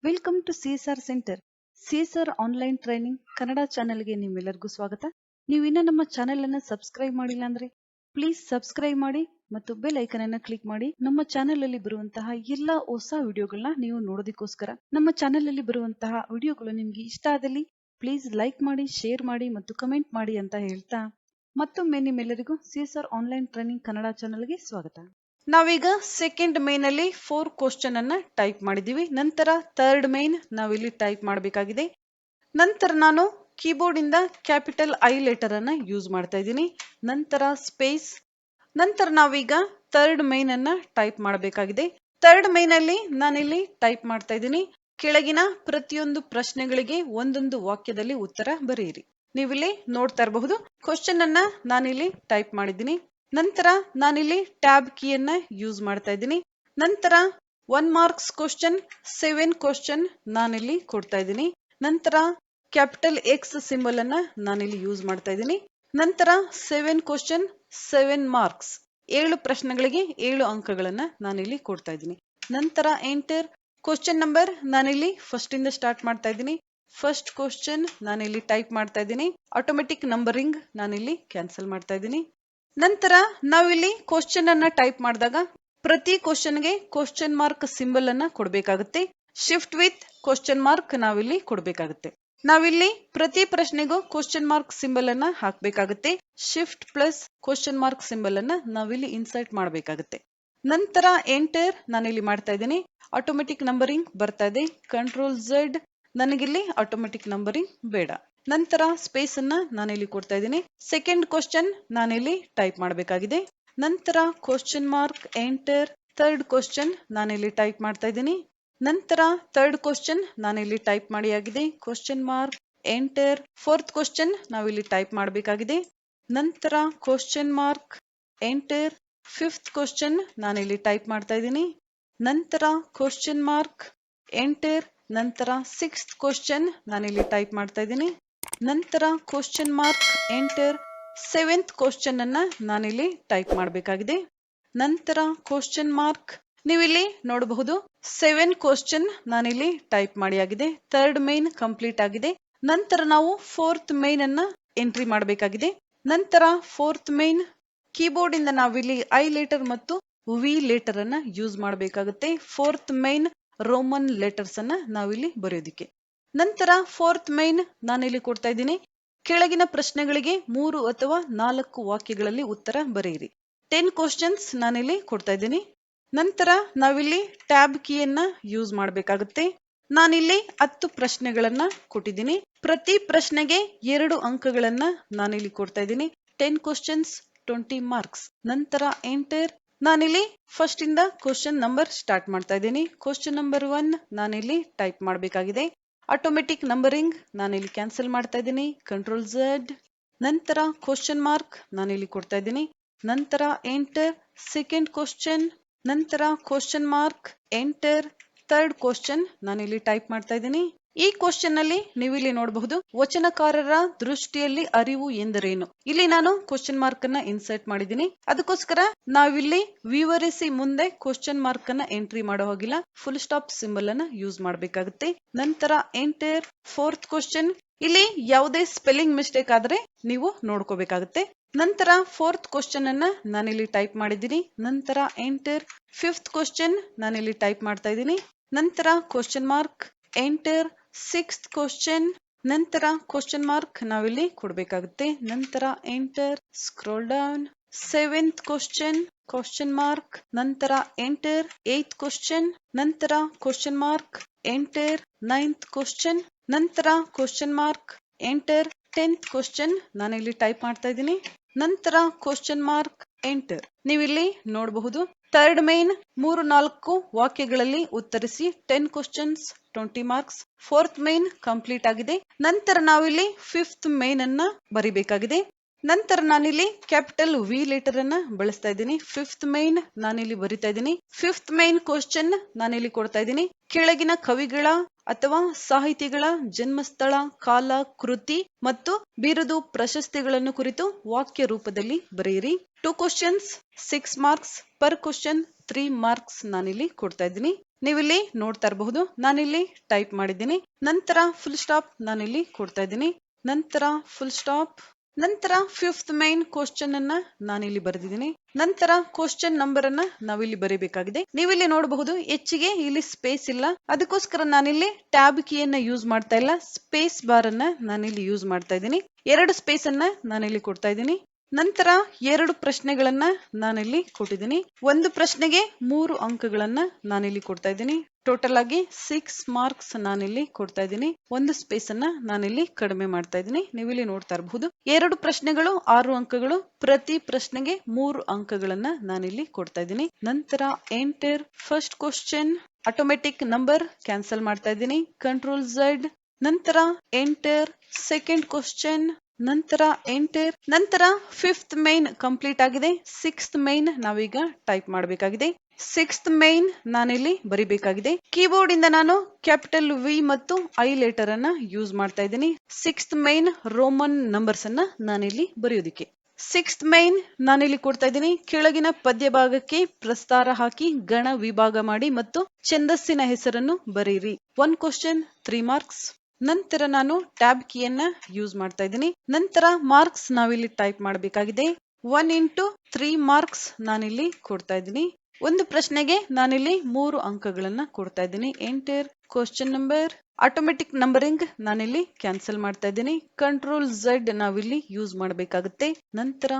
Welcome to CSR centre. CSR online training Kannada ಚಾನೆಲ್ಗೆ ನಿಮ್ಮೆಲ್ಲರಿಗೂ ಸ್ವಾಗತ. ನೀವು ಇನ್ನೂ ನಮ್ಮ ಚಾನೆಲ್ ಅನ್ನು ಸಬ್ಸ್ಕ್ರೈಬ್ ಮಾಡಿಲ್ಲ ಅಂದ್ರೆ ಪ್ಲೀಸ್ ಸಬ್ಸ್ಕ್ರೈಬ್ ಮಾಡಿ ಮತ್ತು ಬೆಲ್ ಐಕನ್ ಅನ್ನು ಕ್ಲಿಕ್ ಮಾಡಿ. ನಮ್ಮ ಚಾನೆಲ್ ಅಲ್ಲಿ ಬರುವಂತಹ ಎಲ್ಲಾ ಹೊಸ ವಿಡಿಯೋಗಳನ್ನ ನೀವು ನೋಡೋದಕ್ಕೋಸ್ಕರ. ನಮ್ಮ ಚಾನೆಲ್ ಅಲ್ಲಿ ಬರುವಂತಹ ವಿಡಿಯೋಗಳು ನಿಮ್ಗೆ ಇಷ್ಟ ಆದಲ್ಲಿ ಪ್ಲೀಸ್ ಲೈಕ್ ಮಾಡಿ, ಶೇರ್ ಮಾಡಿ ಮತ್ತು ಕಮೆಂಟ್ ಮಾಡಿ ಅಂತ ಹೇಳ್ತಾ ಮತ್ತೊಮ್ಮೆ ನಿಮ್ಮೆಲ್ಲರಿಗೂ ಸಿಎಸ್ಆರ್ ಆನ್ಲೈನ್ ಟ್ರೈನಿಂಗ್ ಕನ್ನಡ ಚಾನೆಲ್ಗೆ ಸ್ವಾಗತ. ನಾವೀಗ ಸೆಕೆಂಡ್ ಮೇನ್ ಅಲ್ಲಿ 4 ಕ್ವಶನ್ ಅನ್ನ ಟೈಪ್ ಮಾಡಿದೀವಿ. ನಂತರ ಥರ್ಡ್ ಮೇನ್ ನಾವಿಲ್ಲಿ ಟೈಪ್ ಮಾಡಬೇಕಾಗಿದೆ. ನಂತರ ನಾನು ಕೀಬೋರ್ಡ್ ಇಂದ ಕ್ಯಾಪಿಟಲ್ ಐ ಲೆಟರ್ ಅನ್ನ ಯೂಸ್ ಮಾಡ್ತಾ ಇದ್ದೀನಿ. ನಂತರ ಸ್ಪೇಸ್. ನಂತರ ನಾವೀಗ ಥರ್ಡ್ ಮೇನ್ ಅನ್ನ ಟೈಪ್ ಮಾಡಬೇಕಾಗಿದೆ. ಥರ್ಡ್ ಮೇನ್ ಅಲ್ಲಿ ನಾನಿಲ್ಲಿ ಟೈಪ್ ಮಾಡ್ತಾ ಇದ್ದೀನಿ. ಕೆಳಗಿನ ಪ್ರತಿಯೊಂದು ಪ್ರಶ್ನೆಗಳಿಗೆ ಒಂದೊಂದು ವಾಕ್ಯದಲ್ಲಿ ಉತ್ತರ ಬರೆಯಿರಿ. ನೀವಿಲ್ಲಿ ನೋಡ್ತಾ ಇರಬಹುದು. ಕ್ವಶನ್ ಅನ್ನ ನಾನಿಲ್ಲಿ ಟೈಪ್ ಮಾಡಿದ್ದೀನಿ. ನಂತರ ನಾನಿಲ್ಲಿ ಟ್ಯಾಬ್ ಕೀಯನ್ನ ಯೂಸ್ ಮಾಡ್ತಾ ಇದ್ದೀನಿ. ನಂತರ 1 ಮಾರ್ಕ್ಸ್ ಕ್ವಶನ್ 7 ಕ್ವಶನ್ ನಾನಿಲ್ಲಿ ಕೊಡ್ತಾ ಇದ್ದೀನಿ. ನಂತರ ಕ್ಯಾಪಿಟಲ್ ಎಕ್ಸ್ ಸಿಂಬಲ್ ಅನ್ನ ನಾನಿಲ್ಲಿ ಯೂಸ್ ಮಾಡ್ತಾ ಇದ್ದೀನಿ. ನಂತರ 7 ಕ್ವಶನ್ 7 ಮಾರ್ಕ್ಸ್, 7 ಪ್ರಶ್ನೆಗಳಿಗೆ 7 ಅಂಕಗಳನ್ನ ನಾನಿಲ್ಲಿ ಕೊಡ್ತಾ ಇದ್ದೀನಿ. ನಂತರ ಎಂಟರ್. ಕ್ವಶನ್ ನಂಬರ್ ನಾನಿಲ್ಲಿ ಫಸ್ಟ್ ಇಂದ ಸ್ಟಾರ್ಟ್ ಮಾಡ್ತಾ ಇದ್ದೀನಿ. ಫಸ್ಟ್ ಕ್ವಶನ್ ನಾನಿಲ್ಲಿ ಟೈಪ್ ಮಾಡ್ತಾ ಇದ್ದೀನಿ. ಆಟೋಮೆಟಿಕ್ ನಂಬರಿಂಗ್ ನಾನಿಲ್ಲಿ ಕ್ಯಾನ್ಸಲ್ ಮಾಡ್ತಾ ಇದ್ದೀನಿ. ನಂತರ ನಾವಿಲ್ಲಿ ಕ್ವಶನ್ ಅನ್ನ ಟೈಪ್ ಮಾಡಿದಾಗ ಪ್ರತಿ ಕ್ವಶನ್ಗೆ ಕ್ವಶನ್ ಮಾರ್ಕ್ ಸಿಂಬಲ್ ಅನ್ನ ಕೊಡಬೇಕಾಗುತ್ತೆ. ಶಿಫ್ಟ್ ವಿತ್ ಕ್ವಶನ್ ಮಾರ್ಕ್ ನಾವಿಲ್ಲಿ ಕೊಡಬೇಕಾಗುತ್ತೆ. ನಾವಿಲ್ಲಿ ಪ್ರತಿ ಪ್ರಶ್ನೆಗೂ ಕ್ವಶನ್ ಮಾರ್ಕ್ ಸಿಂಬಲ್ ಅನ್ನ ಹಾಕಬೇಕಾಗುತ್ತೆ. Shift plus question mark symbol ಅನ್ನ ನಾವಿಲ್ಲಿ ಇನ್ಸರ್ಟ್ ಮಾಡಬೇಕಾಗುತ್ತೆ. ನಂತರ ಎಂಟರ್ ನಾನಿಲ್ಲಿ ಮಾಡ್ತಾ ಇದ್ದೀನಿ. ಆಟೋಮೆಟಿಕ್ ನಂಬರಿಂಗ್ ಬರ್ತಾ ಇದೆ. Control Z. ನನಗಿಲ್ಲಿ ಆಟೋಮೆಟಿಕ್ ನಂಬರಿಂಗ್ ಬೇಡ. ನಂತರ ಸ್ಪೇಸ್ ಅನ್ನ ನಾನಿಲ್ಲಿ ಕೊಡ್ತಾ ಇದ್ದೀನಿ. ಸೆಕೆಂಡ್ ಕ್ವಶನ್ ನಾನಿಲ್ಲಿ ಟೈಪ್ ಮಾಡಬೇಕಾಗಿದೆ. ನಂತರ question mark enter. Third question ನಾನಿಲ್ಲಿ ಟೈಪ್ ಮಾಡ್ತಾ ಇದ್ದೀನಿ. ನಂತರ ಥರ್ಡ್ ಕ್ವಶನ್ ನಾನಿಲ್ಲಿ ಟೈಪ್ ಮಾಡಿ ಆಗಿದೆ. Question mark enter. Fourth question ನಾವಿಲ್ಲಿ ಟೈಪ್ ಮಾಡಬೇಕಾಗಿದೆ. ನಂತರ question mark enter. Fifth question ನಾನಿಲ್ಲಿ ಟೈಪ್ ಮಾಡ್ತಾ ಇದ್ದೀನಿ. ನಂತರ ಕ್ವಶನ್ ಮಾರ್ಕ್ ಎಂಟರ್. ನಂತರ ಸಿಕ್ಸ್ತ್ ಕ್ವಶನ್ ನಾನಿಲ್ಲಿ ಟೈಪ್ ಮಾಡ್ತಾ ಇದ್ದೀನಿ. ನಂತರ question mark enter. Seventh question ಅನ್ನ ನಾನಿಲ್ಲಿ ಟೈಪ್ ಮಾಡಬೇಕಾಗಿದೆ. ನಂತರ ಕ್ವಶನ್ ಮಾರ್ಕ್. ನೀವಿಲ್ಲಿ ನೋಡಬಹುದು 7 ಕ್ವಶನ್ ನಾನಿಲ್ಲಿ ಟೈಪ್ ಮಾಡಿ ಆಗಿದೆ. ಥರ್ಡ್ ಮೇನ್ ಕಂಪ್ಲೀಟ್ ಆಗಿದೆ. ನಂತರ ನಾವು ಫೋರ್ತ್ ಮೇನ್ ಅನ್ನ ಎಂಟ್ರಿ ಮಾಡಬೇಕಾಗಿದೆ. ನಂತರ ಫೋರ್ತ್ ಮೇನ್ ಕೀಬೋರ್ಡ್ ಇಂದ ನಾವಿಲ್ಲಿ ಐ ಲೆಟರ್ ಮತ್ತು ವಿ ಲೆಟರ್ ಅನ್ನ ಯೂಸ್ ಮಾಡಬೇಕಾಗುತ್ತೆ. ಫೋರ್ತ್ ಮೇನ್ ರೋಮನ್ ಲೆಟರ್ಸ್ ಅನ್ನ ನಾವಿಲ್ಲಿ ಬರೆಯೋದಿಕ್ಕೆ. ನಂತರ ಫೋರ್ತ್ ಮೇನ್ ನಾನಿಲ್ಲಿ ಕೊಡ್ತಾ ಇದ್ದೀನಿ. ಕೆಳಗಿನ ಪ್ರಶ್ನೆಗಳಿಗೆ 3 ಅಥವಾ 4 ವಾಕ್ಯಗಳಲ್ಲಿ ಉತ್ತರ ಬರೆಯಿರಿ. 10 ಕ್ವಶನ್ಸ್ ನಾನಿಲ್ಲಿ ಕೊಡ್ತಾ ಇದ್ದೀನಿ. ನಂತರ ನಾವಿಲ್ಲಿ ಟ್ಯಾಬ್ ಕೀಯನ್ನ ಯೂಸ್ ಮಾಡಬೇಕಾಗುತ್ತೆ. ನಾನಿಲ್ಲಿ 10 ಪ್ರಶ್ನೆಗಳನ್ನ ಕೊಟ್ಟಿದ್ದೀನಿ. ಪ್ರತಿ ಪ್ರಶ್ನೆಗೆ 2 ಅಂಕಗಳನ್ನ ನಾನಿಲ್ಲಿ ಕೊಡ್ತಾ ಇದ್ದೀನಿ. 10 ಕ್ವಶನ್ಸ್ 20 ಮಾರ್ಕ್ಸ್. ನಂತರ ಎಂಟರ್. ನಾನಿಲ್ಲಿ ಫಸ್ಟ್ ಇಂದ ಕ್ವಶನ್ ನಂಬರ್ ಸ್ಟಾರ್ಟ್ ಮಾಡ್ತಾ ಇದ್ದೀನಿ. ಕ್ವಶನ್ ನಂಬರ್ 1 ನಾನಿಲ್ಲಿ ಟೈಪ್ ಮಾಡಬೇಕಾಗಿದೆ. ಆಟೋಮೆಟಿಕ್ ನಂಬರಿಂಗ್ ನಾನಿಲ್ಲಿ ಕ್ಯಾನ್ಸಲ್ ಮಾಡ್ತಾ ಇದ್ದೀನಿ. Control Z. ನಂತರ ಕ್ವಶನ್ ಮಾರ್ಕ್ ನಾನಿಲ್ಲಿ ಕೊಡ್ತಾ ಇದ್ದೀನಿ. ನಂತರ ಎಂಟರ್. Second question. ನಂತರ question mark enter. Third question ನಾನಿಲ್ಲಿ ಟೈಪ್ ಮಾಡ್ತಾ ಇದ್ದೀನಿ. ಈ ಕ್ವಶನ್ ಅಲ್ಲಿ ನೀವಿಲ್ಲಿ ನೋಡಬಹುದು ವಚನಕಾರರ ದೃಷ್ಟಿಯಲ್ಲಿ ಅರಿವು ಎಂದರೇನು. ಇಲ್ಲಿ ನಾನು ಕ್ವಶನ್ ಮಾರ್ಕ್ ಅನ್ನ ಇನ್ಸರ್ಟ್ ಮಾಡಿದ್ದೀನಿ. ಅದಕ್ಕೋಸ್ಕರ ನಾವಿಲ್ಲಿ ವಿವರಿಸಿ ಮುಂದೆ ಕ್ವಶನ್ ಮಾರ್ಕ್ ಅನ್ನ ಎಂಟ್ರಿ ಮಾಡೋ ಹೋಗಿಲ್ಲ. ಫುಲ್ ಸ್ಟಾಪ್ ಸಿಂಬಲ್ ಅನ್ನ ಯೂಸ್ ಮಾಡಬೇಕಾಗುತ್ತೆ. ನಂತರ ಎಂಟರ್. Fourth question. ಇಲ್ಲಿ ಯಾವುದೇ ಸ್ಪೆಲ್ಲಿಂಗ್ ಮಿಸ್ಟೇಕ್ ಆದ್ರೆ ನೀವು ನೋಡ್ಕೋಬೇಕಾಗುತ್ತೆ. ನಂತರ ಫೋರ್ತ್ ಕ್ವಶನ್ ಅನ್ನ ನಾನಿಲ್ಲಿ ಟೈಪ್ ಮಾಡಿದ್ದೀನಿ. ನಂತರ ಎಂಟರ್. ಫಿಫ್ತ್ ಕ್ವಶನ್ ನಾನಿಲ್ಲಿ ಟೈಪ್ ಮಾಡ್ತಾ ಇದ್ದೀನಿ. ನಂತರ question mark enter. Sixth question. ನಂತರ ಕ್ವಶನ್ ಮಾರ್ಕ್ ನಾವಿಲ್ಲಿ ಕೊಡಬೇಕಾಗುತ್ತೆ. ನಂತರ enter. Scroll down. Seventh question. Question mark. ನಂತರ ಎಂಟರ್. Eighth question. ನಂತರ question mark enter. Ninth question. ನಂತರ question mark enter. 10th question ನಾನಿಲ್ಲಿ ಟೈಪ್ ಮಾಡ್ತಾ ಇದ್ದೀನಿ. ನಂತರ ಕ್ವಶನ್ ಮಾರ್ಕ್ ಎಂಟರ್. ನೀವಿಲ್ಲಿ ನೋಡಬಹುದು ಥರ್ಡ್ ಮೇನ್ 3-4 ವಾಕ್ಯಗಳಲ್ಲಿ ಉತ್ತರಿಸಿ 10 questions 20 marks. Fourth main complete ಆಗಿದೆ. ನಂತರ ನಾವಿಲ್ಲಿ ಫಿಫ್ತ್ ಮೇನ್ ಅನ್ನ ಬರಿಬೇಕಾಗಿದೆ. ನಂತರ ನಾನಿಲ್ಲಿ ಕ್ಯಾಪಿಟಲ್ ವಿ ಲೆಟರ್ ಅನ್ನ ಬಳಸ್ತಾ ಇದ್ದೀನಿ. ಫಿಫ್ತ್ ಮೇನ್ ನಾನಿಲ್ಲಿ ಬರಿತಾ ಇದ್ದೀನಿ. ಫಿಫ್ತ್ ಮೇನ್ ಕ್ವಶನ್ ನಾನಿಲ್ಲಿ ಕೊಡ್ತಾ ಇದ್ದೀನಿ. ಕೆಳಗಿನ ಕವಿಗಳ ಅಥವಾ ಸಾಹಿತಿಗಳ ಜನ್ಮಸ್ಥಳ, ಕಾಲ, ಕೃತಿ ಮತ್ತು ಬಿರುದು, ಪ್ರಶಸ್ತಿಗಳನ್ನು ಕುರಿತು ವಾಕ್ಯ ರೂಪದಲ್ಲಿ ಬರೆಯಿರಿ. 2 questions 6 marks. Per question 3 marks ನಾನಿಲ್ಲಿ ಕೊಡ್ತಾ ಇದ್ದೀನಿ. ನೀವಿಲ್ಲಿ ನೋಡ್ತಾ ಇರಬಹುದು ನಾನಿಲ್ಲಿ ಟೈಪ್ ಮಾಡಿದ್ದೀನಿ. ನಂತರ ಫುಲ್ ಸ್ಟಾಪ್ ನಾನಿಲ್ಲಿ ಕೊಡ್ತಾ ಇದ್ದೀನಿ. ನಂತರ ಫುಲ್ ಸ್ಟಾಪ್. ನಂತರ ಫಿಫ್ತ್ ಮೈನ್ ಕ್ವಶನ್ ಅನ್ನ ನಾನಿಲ್ಲಿ ಬರೆದಿದ್ದೀನಿ. ನಂತರ ಕ್ವಶನ್ ನಂಬರ್ ಅನ್ನ ನಾವಿಲ್ಲಿ ಬರೀಬೇಕಾಗಿದೆ. ನೀವಿಲ್ಲಿ ನೋಡಬಹುದು ಹೆಚ್ಚಿಗೆ ಇಲ್ಲಿ ಸ್ಪೇಸ್ ಇಲ್ಲ, ಅದಕ್ಕೋಸ್ಕರ ನಾನಿಲ್ಲಿ ಟ್ಯಾಬ್ ಕೀಯನ್ನ ಯೂಸ್ ಮಾಡ್ತಾ ಇಲ್ಲ, ಸ್ಪೇಸ್ ಬಾರ್ ಅನ್ನ ನಾನಿಲ್ಲಿ ಯೂಸ್ ಮಾಡ್ತಾ ಇದ್ದೀನಿ. 2 ಸ್ಪೇಸ್ ಅನ್ನ ನಾನಿಲ್ಲಿ ಕೊಡ್ತಾ ಇದ್ದೀನಿ. ನಂತರ 2 ಪ್ರಶ್ನೆಗಳನ್ನ ನಾನಿಲ್ಲಿ ಕೊಟ್ಟಿದ್ದೀನಿ. ಒಂದು ಪ್ರಶ್ನೆಗೆ 3 ಅಂಕಗಳನ್ನ ನಾನಿಲ್ಲಿ ಕೊಡ್ತಾ ಇದ್ದೀನಿ. ಟೋಟಲ್ ಆಗಿ 6 ಮಾರ್ಕ್ಸ್ ನಾನಿಲ್ಲಿ ಕೊಡ್ತಾ ಇದ್ದೀನಿ. ಒಂದು ಸ್ಪೇಸ್ ಅನ್ನ ನಾನಿಲ್ಲಿ ಕಡಿಮೆ ಮಾಡ್ತಾ ಇದ್ದೀನಿ. ನೀವಿಲ್ಲಿ ನೋಡ್ತಾ ಇರಬಹುದು 2 ಪ್ರಶ್ನೆಗಳು 6 ಅಂಕಗಳು, ಪ್ರತಿ ಪ್ರಶ್ನೆಗೆ 3 ಅಂಕಗಳನ್ನ ನಾನಿಲ್ಲಿ ಕೊಡ್ತಾ ಇದ್ದೀನಿ. ನಂತರ enter first question, automatic number cancel ಮಾಡ್ತಾ ಇದ್ದೀನಿ, ಕಂಟ್ರೋಲ್ Z. ನಂತರ ಎಂಟರ್ ಸೆಕೆಂಡ್ ಕ್ವಶನ್, ನಂತರ ಎಂಟರ್. ನಂತರ ಫಿಫ್ತ್ ಮೈನ್ ಕಂಪ್ಲೀಟ್ ಆಗಿದೆ. ಸಿಕ್ಸ್ತ್ ಮೈನ್ ನಾವೀಗ ಟೈಪ್ ಮಾಡಬೇಕಾಗಿದೆ. ಸಿಕ್ಸ್ತ್ ಮೈನ್ ನಾನಿಲ್ಲಿ ಬರಿಬೇಕಾಗಿದೆ. ಕೀಬೋರ್ಡ್ ಇಂದ ನಾನು ಕ್ಯಾಪಿಟಲ್ ವಿ ಮತ್ತು ಐ ಲೆಟರ್ ಅನ್ನ ಯೂಸ್ ಮಾಡ್ತಾ ಇದ್ದೀನಿ. ಸಿಕ್ಸ್ತ್ ಮೈನ್ ರೋಮನ್ ನಂಬರ್ಸ್ ಅನ್ನ ನಾನಿಲ್ಲಿ ಬರೆಯೋದಿಕ್ಕೆ. ಸಿಕ್ಸ್ತ್ ಮೈನ್ ನಾನಿಲ್ಲಿ ಕೊಡ್ತಾ ಇದ್ದೀನಿ. ಕೆಳಗಿನ ಪದ್ಯ ಭಾಗಕ್ಕೆ ಪ್ರಸ್ತಾರ ಹಾಕಿ ಗಣ ವಿಭಾಗ ಮಾಡಿ ಮತ್ತು ಛಂದಸ್ಸಿನ ಹೆಸರನ್ನು ಬರೆಯಿರಿ. 1 ಕ್ವಶನ್ 3 ಮಾರ್ಕ್ಸ್. ನಂತರ ನಾನು ಟ್ಯಾಬ್ ಕೀಯನ್ನ ಯೂಸ್ ಮಾಡ್ತಾ ಇದ್ದೀನಿ. ನಂತರ ಮಾರ್ಕ್ಸ್ ನಾವಿಲ್ಲಿ ಟೈಪ್ ಮಾಡಬೇಕಾಗಿದೆ. 1 ಇಂಟು 3 ಮಾರ್ಕ್ಸ್ ನಾನಿಲ್ಲಿ ಕೊಡ್ತಾ ಇದ್ದೀನಿ. ಒಂದು ಪ್ರಶ್ನೆಗೆ ನಾನಿಲ್ಲಿ 3 ಅಂಕಗಳನ್ನ ಕೊಡ್ತಾ ಇದ್ದೀನಿ. Enter question number, automatic numbering ನಾನಿಲ್ಲಿ ಕ್ಯಾನ್ಸಲ್ ಮಾಡ್ತಾ ಇದ್ದೀನಿ. ಕಂಟ್ರೋಲ್ Z ನಾವಿಲ್ಲಿ ಯೂಸ್ ಮಾಡಬೇಕಾಗುತ್ತೆ. ನಂತರ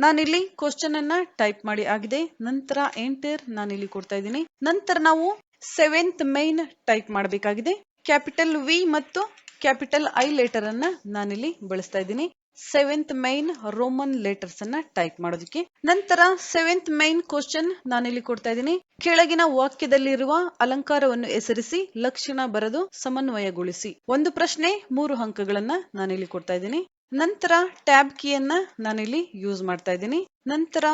ನಾನಿಲ್ಲಿ ಕ್ವಶನ್ ಅನ್ನ ಟೈಪ್ ಮಾಡಿ ಆಗಿದೆ. ನಂತರ ಎಂಟರ್ ನಾನಿಲ್ಲಿ ಕೊಡ್ತಾ ಇದ್ದೀನಿ. ನಂತರ ನಾವು ಸೆವೆಂತ್ ಮೈನ್ ಟೈಪ್ ಮಾಡಬೇಕಾಗಿದೆ. ಕ್ಯಾಪಿಟಲ್ ವಿ ಮತ್ತು ಕ್ಯಾಪಿಟಲ್ ಐ ಲೆಟರ್ ಅನ್ನ ನಾನಿಲ್ಲಿ ಬಳಸ್ತಾ ಇದ್ದೀನಿ. ಸೆವೆಂತ್ ಮೈನ್ ರೋಮನ್ ಲೆಟರ್ಸ್ ಅನ್ನ ಟೈಪ್ ಮಾಡೋದಕ್ಕೆ. ನಂತರ ಸೆವೆಂತ್ ಮೈನ್ ಕ್ವಶನ್ ನಾನಿಲ್ಲಿ ಕೊಡ್ತಾ ಇದ್ದೀನಿ. ಕೆಳಗಿನ ವಾಕ್ಯದಲ್ಲಿರುವ ಅಲಂಕಾರವನ್ನು ಹೆಸರಿಸಿ ಲಕ್ಷಣ ಬರೆದು ಸಮನ್ವಯಗೊಳಿಸಿ. ಒಂದು ಪ್ರಶ್ನೆ 3 ಅಂಕಗಳನ್ನ ನಾನಿಲ್ಲಿ ಕೊಡ್ತಾ ಇದ್ದೀನಿ. ನಂತರ ಟ್ಯಾಬ್ ಕೀಯನ್ನ ನಾನಿಲ್ಲಿ ಯೂಸ್ ಮಾಡ್ತಾ ಇದ್ದೀನಿ. ನಂತರ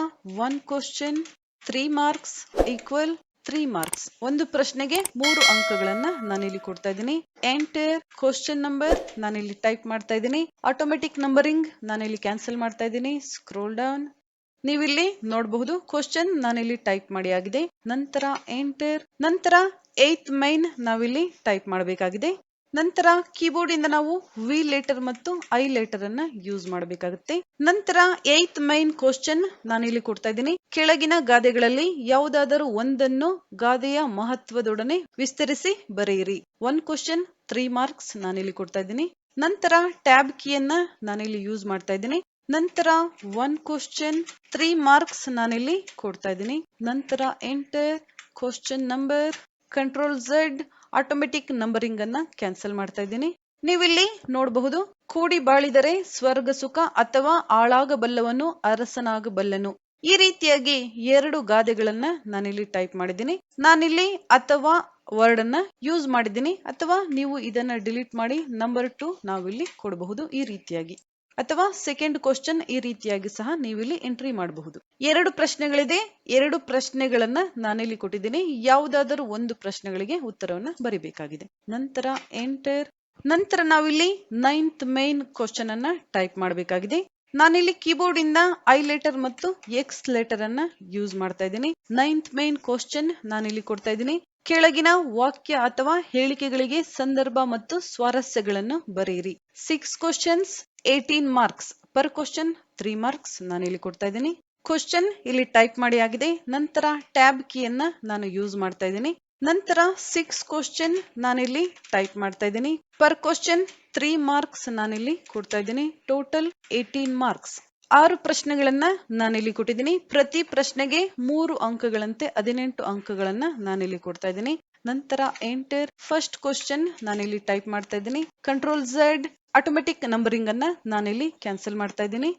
1 ಕ್ವಶನ್ 3 ಮಾರ್ಕ್ಸ್ ಈಕ್ವಲ್ 3 ಮಾರ್ಕ್ಸ್. ಒಂದು ಪ್ರಶ್ನೆಗೆ 3 ಅಂಕಗಳನ್ನ ನಾನಿಲ್ಲಿ ಕೊಡ್ತಾ ಇದ್ದೀನಿ. ಎಂಟರ್ ಕ್ವಶನ್ ನಂಬರ್ ನಾನಿಲ್ಲಿ ಟೈಪ್ ಮಾಡ್ತಾ ಇದ್ದೀನಿ. ಆಟೋಮೆಟಿಕ್ ನಂಬರಿಂಗ್ ನಾನಿಲ್ಲಿ ಕ್ಯಾನ್ಸಲ್ ಮಾಡ್ತಾ ಇದ್ದೀನಿ. Scroll down. ನೀವಿಲ್ಲಿ ನೋಡಬಹುದು ಕ್ವಶನ್ ನಾನಿಲ್ಲಿ ಟೈಪ್ ಮಾಡಿ ಆಗಿದೆ. ನಂತರ ಎಂಟರ್. ನಂತರ 8th ಮೈನ್ ನಾವಿಲ್ಲಿ ಟೈಪ್ ಮಾಡಬೇಕಾಗಿದೆ. ನಂತರ ಕೀಬೋರ್ಡ್ ಇಂದ ನಾವು ವಿ ಲೆಟರ್ ಮತ್ತು ಐ ಲೆಟರ್ ಅನ್ನ ಯೂಸ್ ಮಾಡಬೇಕಾಗುತ್ತೆ. ನಂತರ 8th ಮೈನ್ ಕ್ವಶನ್ ನಾನಿಲ್ಲಿ ಕೊಡ್ತಾ ಇದ್ದೀನಿ. ಕೆಳಗಿನ ಗಾದೆಗಳಲ್ಲಿ ಯಾವುದಾದರೂ ಒಂದನ್ನು ಗಾದೆಯ ಮಹತ್ವದೊಡನೆ ವಿಸ್ತರಿಸಿ ಬರೆಯಿರಿ. 1 ಕ್ವಶನ್ 3 ಮಾರ್ಕ್ಸ್ ನಾನಿಲ್ಲಿ ಕೊಡ್ತಾ ಇದ್ದೀನಿ. ನಂತರ ಟ್ಯಾಬ್ ಕೀಯನ್ನ ನಾನಿಲ್ಲಿ ಯೂಸ್ ಮಾಡ್ತಾ ಇದ್ದೀನಿ. ನಂತರ 1 ಕ್ವಶನ್ 3 ಮಾರ್ಕ್ಸ್ ನಾನಿಲ್ಲಿ ಕೊಡ್ತಾ ಇದ್ದೀನಿ. ನಂತರ enter question number, control Z, automatic numbering ಅನ್ನ ಕ್ಯಾನ್ಸಲ್ ಮಾಡ್ತಾ ಇದ್ದೀನಿ. ನೀವಿಲ್ಲಿ ನೋಡಬಹುದು ಕೂಡಿ ಬಾಳಿದರೆ ಸ್ವರ್ಗ ಸುಖ ಅಥವಾ ಆಳಾಗಬಲ್ಲವನು ಅರಸನಾಗಬಲ್ಲನು. ಈ ರೀತಿಯಾಗಿ 2 ಗಾದೆಗಳನ್ನ ನಾನಿಲ್ಲಿ ಟೈಪ್ ಮಾಡಿದ್ದೀನಿ. ನಾನಿಲ್ಲಿ ಅಥವಾ ವರ್ಡ್ ಅನ್ನ ಯೂಸ್ ಮಾಡಿದ್ದೀನಿ, ಅಥವಾ ನೀವು ಇದನ್ನ ಡಿಲೀಟ್ ಮಾಡಿ ನಂಬರ್ 2 ನಾವಿಲ್ಲಿ ಕೊಡಬಹುದು ಈ ರೀತಿಯಾಗಿ, ಅಥವಾ ಸೆಕೆಂಡ್ ಕ್ವಶನ್ ಈ ರೀತಿಯಾಗಿ ಸಹ ನೀವಿಲ್ಲಿ ಎಂಟ್ರಿ ಮಾಡಬಹುದು. 2 ಪ್ರಶ್ನೆಗಳಿದೆ. 2 ಪ್ರಶ್ನೆಗಳನ್ನ ನಾನಿಲ್ಲಿ ಕೊಟ್ಟಿದ್ದೀನಿ. ಯಾವುದಾದರೂ ಒಂದು ಪ್ರಶ್ನೆಗಳಿಗೆ ಉತ್ತರವನ್ನ ಬರಿಬೇಕಾಗಿದೆ. ನಂತರ ಎಂಟರ್. ನಂತರ ನಾವಿಲ್ಲಿ 9th ಮೈನ್ ಕ್ವಶನ್ ಅನ್ನ ಟೈಪ್ ಮಾಡಬೇಕಾಗಿದೆ. ನಾನಿಲ್ಲಿ ಕೀಬೋರ್ಡ್ ಇಂದ ಐ ಲೆಟರ್ ಮತ್ತು ಎಕ್ಸ್ ಲೆಟರ್ ಅನ್ನ ಯೂಸ್ ಮಾಡ್ತಾ ಇದ್ದೀನಿ. 9th ಮೈನ್ ಕ್ವಶನ್ ನಾನಿಲ್ಲಿ ಕೊಡ್ತಾ ಇದ್ದೀನಿ. ಕೆಳಗಿನ ವಾಕ್ಯ ಅಥವಾ ಹೇಳಿಕೆಗಳಿಗೆ ಸಂದರ್ಭ ಮತ್ತು ಸ್ವಾರಸ್ಯಗಳನ್ನು ಬರೆಯಿರಿ. 6 questions 18 marks. Per question 3 marks ನಾನಿಲ್ಲಿ ಕೊಡ್ತಾ ಇದ್ದೀನಿ. ಕ್ವಶನ್ ಇಲ್ಲಿ ಟೈಪ್ ಮಾಡಿ ಆಗಿದೆ. ನಂತರ ಟ್ಯಾಬ್ ಕೀಯನ್ನ ನಾನು ಯೂಸ್ ಮಾಡ್ತಾ ಇದ್ದೀನಿ. ನಂತರ 6 ಕ್ವಶನ್ ನಾನಿಲ್ಲಿ ಟೈಪ್ ಮಾಡ್ತಾ ಇದ್ದೀನಿ. ಪರ್ ಕ್ವಶನ್ 3 ಮಾರ್ಕ್ಸ್ ನಾನಿಲ್ಲಿ ಕೊಡ್ತಾ ಇದ್ದೀನಿ. Total 18 marks. 6 ಪ್ರಶ್ನೆಗಳನ್ನ ನಾನಿಲ್ಲಿ ಕೊಟ್ಟಿದ್ದೀನಿ. ಪ್ರತಿ ಪ್ರಶ್ನೆಗೆ 3 ಅಂಕಗಳಂತೆ 18 ಅಂಕಗಳನ್ನ ನಾನಿಲ್ಲಿ ಕೊಡ್ತಾ ಇದ್ದೀನಿ. ನಂತರ ಎಂಟರ್ ಫಸ್ಟ್ ಕ್ವಶನ್ ನಾನಿಲ್ಲಿ ಟೈಪ್ ಮಾಡ್ತಾ ಇದ್ದೀನಿ. ಕಂಟ್ರೋಲ್ Z, ಆಟೋಮೆಟಿಕ್ ನಂಬರಿಂಗ್ ಅನ್ನ ನಾನಿಲ್ಲಿ ಕ್ಯಾನ್ಸಲ್ ಮಾಡ್ತಾ ಇದ್ದೀನಿ.